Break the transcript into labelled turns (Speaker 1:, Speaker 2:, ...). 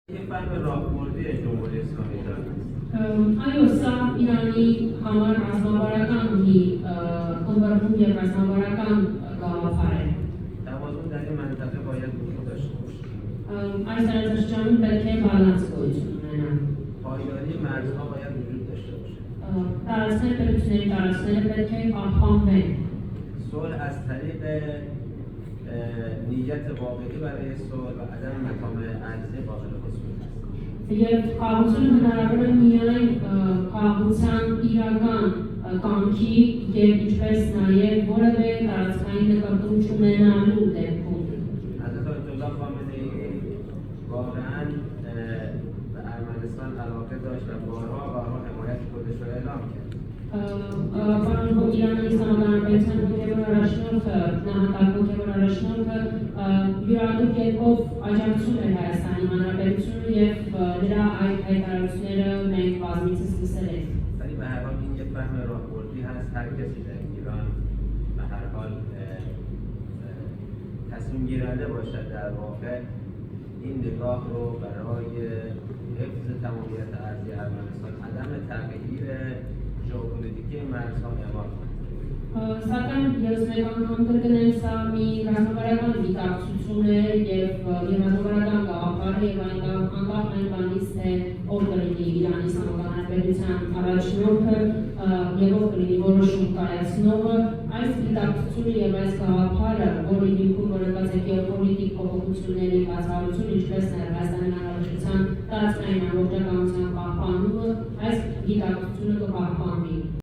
Speaker 1: Այո, սա Իրանի համար ռազմավարական մի ըմբռնում և ռազմավարական գաղափար է։ Այս տարածաշրջանում պետք է բալանս գոյություն ունենա։ Տարածքները, պետությունների տարածքները պետք է պահպանվեն։
Speaker 2: نیت واقعی برای صلح و عدم مطامع ارزی قابل خصوص است.
Speaker 1: Եվ խաղաղությունը հնարավոր է միայն խաղաղության իրական կամքի և ինչպես նաև որևէ տարածքային նկատում չունենալու դեպքում։
Speaker 2: حضرت آیت الله خامنه‌ای واقعاً به ارمنستان علاقه داشت و بارها حمایت خودش را اعلام کرد.
Speaker 1: Պարոն Իրանի Իսլամական Հանրապետության հոգևոր առաջնորդը, նահատակ հոգևոր առաջնորդը յուրահատուկ կերպով աջակցում էր Հայաստանի Հանրապետությունը և նրա այդ հայտարարությունները մենք բազմիցս լսել ենք։
Speaker 2: ولی به هر حال این یک فهم راهبردی هست. هر کسی در ایران به هر حال تصمیم گیرنده باشد در واقع این نگاه رو برای حفظ تمامیت ارضی ارمنستان عدم تغییر ژئوپلیتیکی مرزها اعمال کنند.
Speaker 1: Սակայն ես մեկ անգամ կրկնեմ, սա մի ռազմավարական դիտակցություն է և ռազմավարական գաղափար է և անկախ այն բանից, թե ով կլինի Իրանի Իսլամական Հանրապետության առաջնորդը և ով կլինի որոշում կայացնողը, այս դիտակցությունը և այս գաղափարը, որի հիմքում որոնց է գեոպոլիտիկ փոփոխությունների բացառություն, ինչպես նաև Հայաստանի Հանրապետության տարածքային ամբողջականության պահպանումը, այս դիտակցությունը կպահպանվի։